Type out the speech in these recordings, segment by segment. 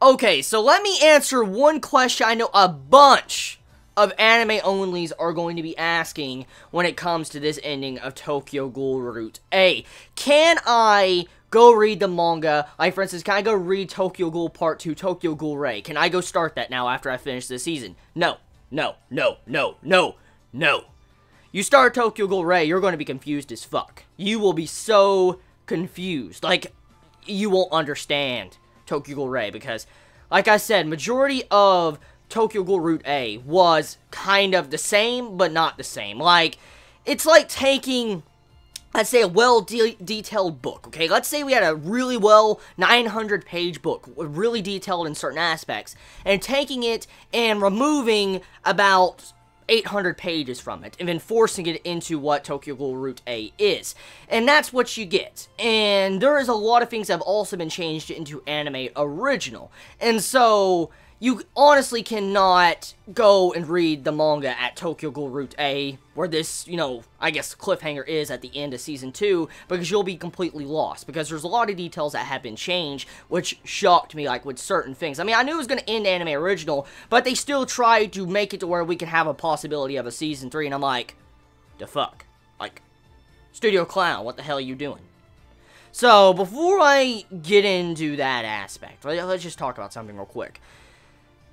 Okay, so let me answer one question I know a bunch of anime-onlys are going to be asking when it comes to this ending of Tokyo Ghoul Route A. Can I go read the manga? Like, for instance, can I go read Tokyo Ghoul Part 2, Tokyo Ghoul Ray? Can I go start that now after I finish this season? No. No. No. No. No. No. You start Tokyo Ghoul Ray, you're going to be confused as fuck. You will be so confused. Like, you won't understand Tokyo Ghoul Ray, because, like I said, majority of Tokyo Ghoul Route A was kind of the same, but not the same. Like, it's like taking, let's say, a well-detailed book, okay? Let's say we had a really well 900-page book, really detailed in certain aspects, and taking it and removing about 800 pages from it, and then forcing it into what Tokyo Ghoul Route A is. And that's what you get. And there is a lot of things that have also been changed into anime original. And so, you honestly cannot go and read the manga at Tokyo Ghoul Route A, where this, you know, I guess cliffhanger is at the end of Season 2, because you'll be completely lost, because there's a lot of details that have been changed, which shocked me, like, with certain things. I mean, I knew it was going to end anime original, but they still tried to make it to where we can have a possibility of a Season 3, and I'm like, the fuck? Like, Studio Clown, what the hell are you doing? So, before I get into that aspect, let's just talk about something real quick.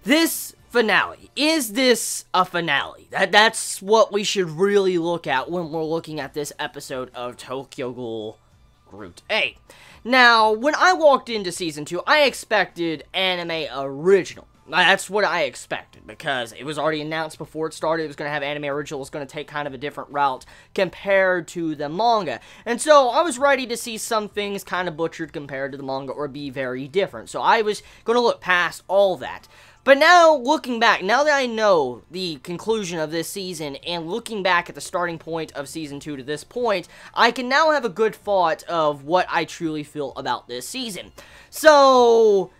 This finale, is this a finale? That's what we should really look at when we're looking at this episode of Tokyo Ghoul Route A. Now, when I walked into Season 2, I expected anime original. That's what I expected, because it was already announced before it started. It was going to have anime original. It was going to take kind of a different route compared to the manga. And so, I was ready to see some things kind of butchered compared to the manga, or be very different. So, I was going to look past all that. But now, looking back, now that I know the conclusion of this season, and looking back at the starting point of Season 2 to this point, I can now have a good thought of what I truly feel about this season. So,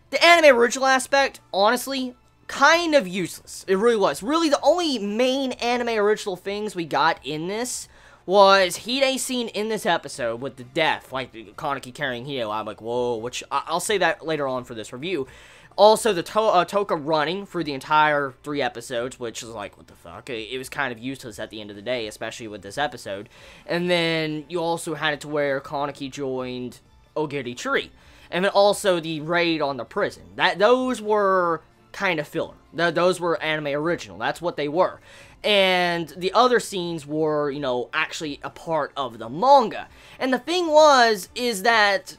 the anime original aspect, honestly, kind of useless. It really was. Really, the only main anime original things we got in this was Hide's scene in this episode with the death, like Kaneki carrying Hide. I'm like, whoa, which I'll say that later on for this review. Also, the Toka running for the entire 3 episodes, which is like, what the fuck? It was kind of useless at the end of the day, especially with this episode. And then you also had it to where Kaneki joined Ogiri Tree. And then also the raid on the prison. Those were kind of filler. Those were anime original. That's what they were. And the other scenes were, you know, actually a part of the manga. And the thing is that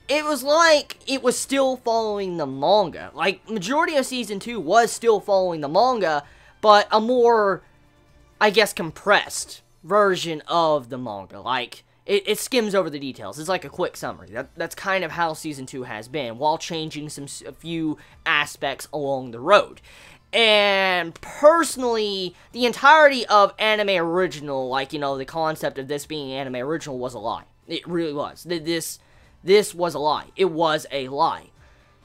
it was like it was still following the manga. Like, majority of Season 2 was still following the manga, but a more, I guess, compressed version of the manga. Like, it skims over the details. It's like a quick summary. That's kind of how Season 2 has been, while changing a few aspects along the road. And personally, the entirety of anime original, like, you know, the concept of this being anime original was a lie. It really was. This was a lie. It was a lie.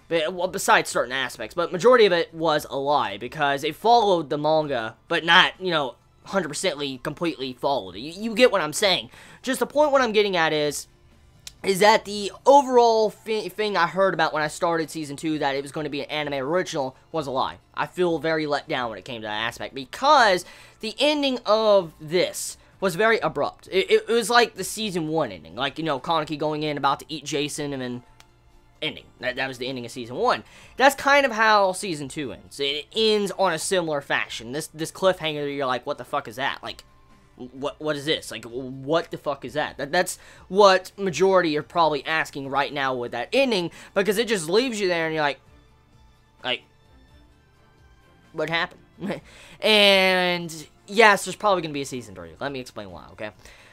But, well, besides certain aspects, but majority of it was a lie, because it followed the manga, but not, you know, 100% completely followed it. You get what I'm saying. Just the point what I'm getting at is that the overall thing I heard about when I started Season 2, that it was going to be an anime original, was a lie. I feel very let down when it came to that aspect, because the ending of this was very abrupt. It was like the Season 1 ending. Like, you know, Kaneki going in, about to eat Jason, and then ending. That was the ending of Season 1. That's kind of how Season 2 ends. It ends on a similar fashion. This cliffhanger, you're like, what the fuck is that? Like, what is this? Like, what the fuck is that? That's what majority are probably asking right now with that ending, because it just leaves you there, and you're like, what happened? And yes, there's probably going to be a Season 3. Let me explain why, okay?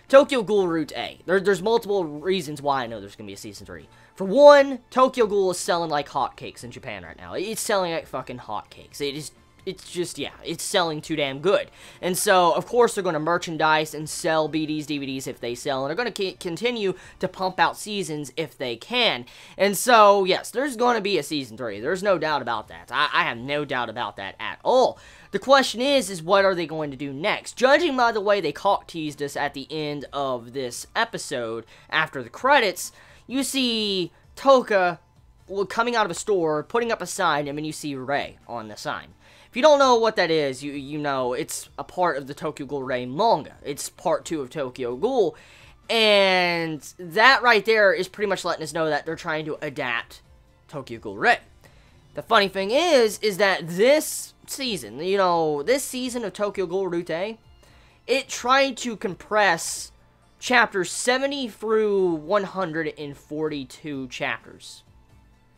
Tokyo Ghoul Route A. There's multiple reasons why I know there's going to be a Season 3. For one, Tokyo Ghoul is selling like hotcakes in Japan right now. It's selling like fucking hotcakes. It's just, yeah, it's selling too damn good. And so, of course, they're going to merchandise and sell BDs, DVDs if they sell, and they're going to continue to pump out seasons if they can. And so, yes, there's going to be a Season 3. There's no doubt about that. I have no doubt about that at all. The question is what are they going to do next? Judging by the way they cock-teased us at the end of this episode, after the credits, you see Toka coming out of a store, putting up a sign, and then you see Rei on the sign. If you don't know what that is, you know it's a part of the Tokyo Ghoul Rei manga. It's part 2 of Tokyo Ghoul, and that right there is pretty much letting us know that they're trying to adapt Tokyo Ghoul Rei. The funny thing is that this season, this season of Tokyo Ghoul Rute, it tried to compress chapters 70 through 142 chapters.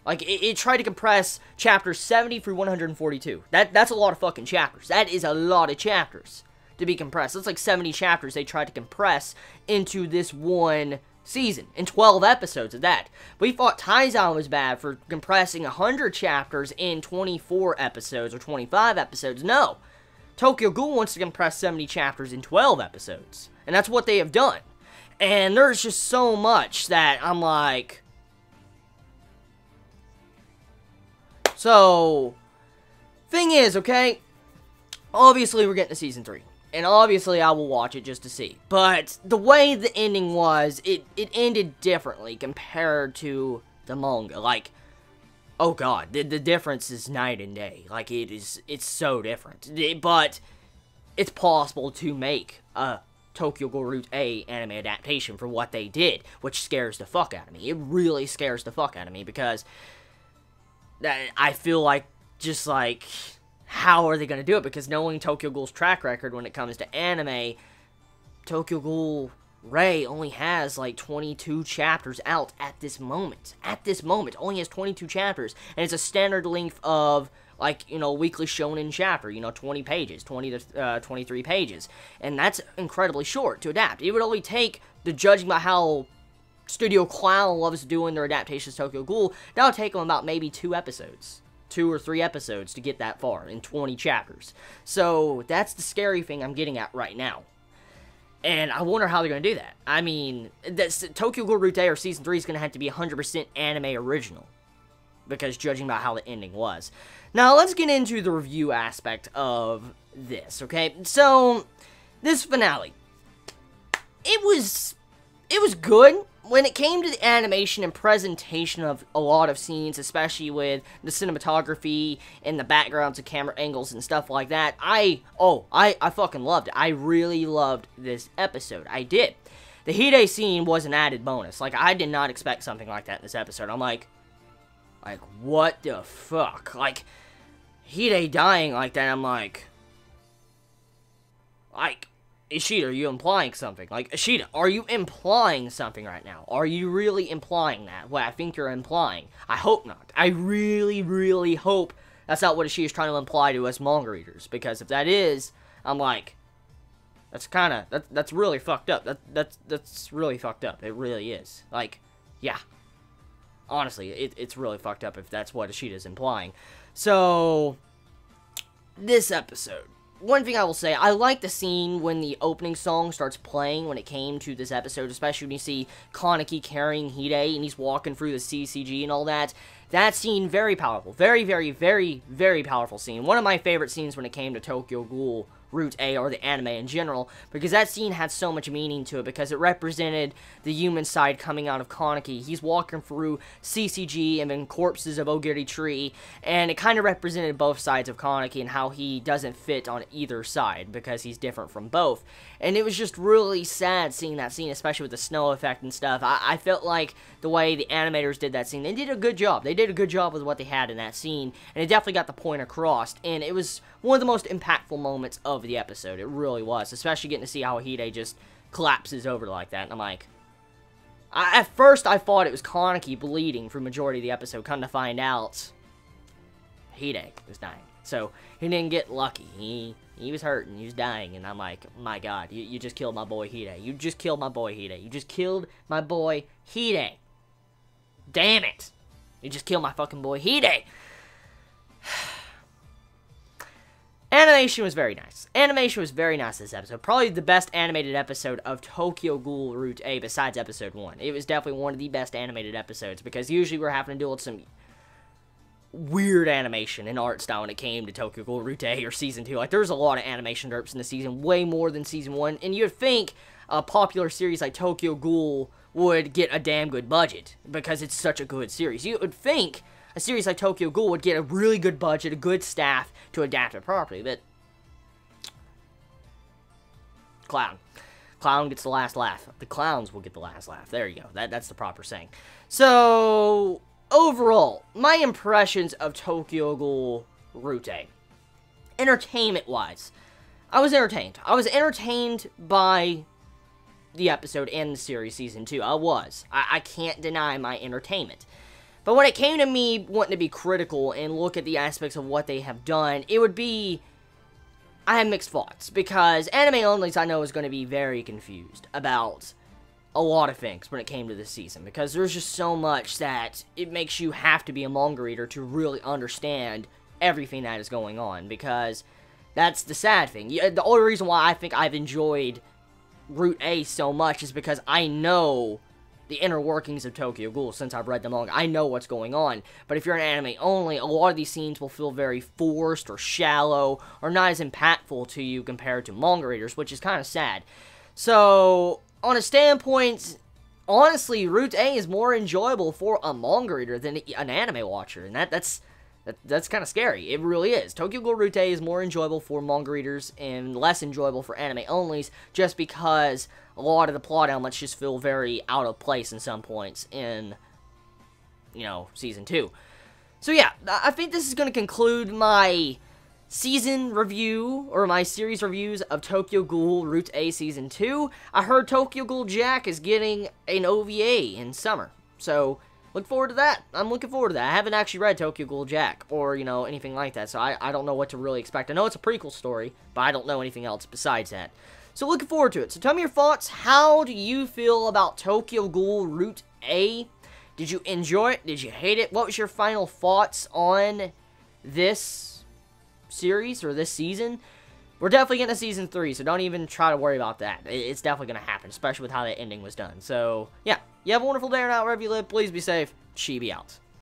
Like, it tried to compress chapters 70 through 142. That's a lot of fucking chapters. That is a lot of chapters to be compressed. That's like 70 chapters they tried to compress into this one season, and 12 episodes of that. We thought Taizan was bad for compressing 100 chapters in 24 episodes or 25 episodes. No. Tokyo Ghoul wants to compress 70 chapters in 12 episodes. And that's what they have done. And there's just so much that I'm like... So, thing is, okay, obviously we're getting to Season 3. And obviously I will watch it just to see. But the way the ending was, it ended differently compared to the manga. Like, oh god, the difference is night and day. Like, it's so different. But it's possible to make a Tokyo Ghoul Route A anime adaptation for what they did, which scares the fuck out of me. It really scares the fuck out of me, because I feel like, just like, how are they going to do it? Because knowing Tokyo Ghoul's track record when it comes to anime, Tokyo Ghoul Rei only has like 22 chapters out at this moment. At this moment, only has 22 chapters. And it's a standard length of, like, weekly shonen chapter, 20 pages, 20 to 23 pages. And that's incredibly short to adapt. It would only take, judging by how Studio Clown loves doing their adaptations of Tokyo Ghoul, that'll take them about maybe 2 episodes. 2 or 3 episodes to get that far in 20 chapters. So that's the scary thing I'm getting at right now. And I wonder how they're going to do that. I mean, Tokyo Ghoul Route or Season 3 is going to have to be 100% anime original, because judging by how the ending was. Now, let's get into the review aspect of this, okay? So, this finale. It was good. When it came to the animation and presentation of a lot of scenes, especially with the cinematography and the backgrounds and camera angles and stuff like that, I fucking loved it. I really loved this episode. I did. The Hide scene was an added bonus. Like, I did not expect something like that in this episode. I'm like, what the fuck? Like, Hide dying like that, I'm like, Ishida, are you implying something? Like, Ishida, are you implying something right now? Are you really implying that? Well, I think you're implying. I hope not. I really, really hope that's not what Ishida's trying to imply to us manga readers. Because if that is, I'm like, that's really fucked up. That's really fucked up. It really is. Like, yeah. Honestly, it's really fucked up if that's what Ishida's implying. So, this episode. One thing I will say, I like the scene when the opening song starts playing when it came to this episode, especially when you see Kaneki carrying Hide and he's walking through the CCG and all that. That scene, very powerful. Very, very, very, very powerful scene. One of my favorite scenes when it came to Tokyo Ghoul Route A, or the anime in general, because that scene had so much meaning to it, because it represented the human side coming out of Kaneki. He's walking through CCG and then corpses of Ogiri Tree, and it kind of represented both sides of Kaneki and how he doesn't fit on either side, because he's different from both. And it was just really sad seeing that scene, especially with the snow effect and stuff. I felt like the way the animators did that scene, they did a good job. They did a good job with what they had in that scene, and it definitely got the point across, and it was one of the most impactful moments of the episode. It really was, especially getting to see how Hide just collapses over like that, and I'm like, at first I thought it was Kaneki bleeding for the majority of the episode. Come to find out, Hide was dying. So, he didn't get lucky. He was hurting, he was dying, and I'm like, my god, you just killed my boy Hide. You just killed my boy Hide. You just killed my boy Hide. Damn it. You just killed my fucking boy Hide. Animation was very nice. Animation was very nice this episode. Probably the best animated episode of Tokyo Ghoul Route A besides episode 1. It was definitely one of the best animated episodes, because usually we're having to deal with some weird animation and art style when it came to Tokyo Ghoul Route A or Season 2. Like, there's a lot of animation derps in the season, way more than Season 1, and you'd think a popular series like Tokyo Ghoul would get a damn good budget, because it's such a good series. You would think a series like Tokyo Ghoul would get a really good budget, a good staff to adapt it properly, but Clown gets the last laugh. The clowns will get the last laugh. There you go. That's the proper saying. So, overall, my impressions of Tokyo Ghoul Route A. Entertainment-wise, I was entertained. I was entertained by the episode and the series Season 2. I was. I can't deny my entertainment. But when it came to me wanting to be critical and look at the aspects of what they have done, it would be... I have mixed thoughts, because anime onlys I know is going to be very confused about a lot of things when it came to this season, because there's just so much that it makes you have to be a manga reader to really understand everything that is going on, because that's the sad thing. The only reason why I think I've enjoyed Route A so much is because I know the inner workings of Tokyo Ghoul since I've read the manga. I know what's going on. But if you're an anime only, a lot of these scenes will feel very forced or shallow or not as impactful to you compared to manga readers, which is kind of sad. So, on a standpoint, honestly, Route A is more enjoyable for a manga reader than an anime watcher, and that's kind of scary. It really is. Tokyo Ghoul Route A is more enjoyable for manga readers and less enjoyable for anime onlys, just because a lot of the plot elements just feel very out of place in some points in, you know, Season 2. So yeah, I think this is going to conclude my season review, or my series reviews of Tokyo Ghoul Route A Season 2. I heard Tokyo Ghoul Jack is getting an OVA in summer, so look forward to that. I'm looking forward to that. I haven't actually read Tokyo Ghoul Jack, or, you know, anything like that, so I don't know what to really expect. I know it's a prequel story, but I don't know anything else besides that. So looking forward to it. So tell me your thoughts. How do you feel about Tokyo Ghoul Route A? Did you enjoy it? Did you hate it? What was your final thoughts on this series, or this season? We're definitely getting a Season 3, so don't even try to worry about that. It's definitely going to happen, especially with how that ending was done. So, yeah. You have a wonderful day or night wherever you live. Please be safe. Chibi out.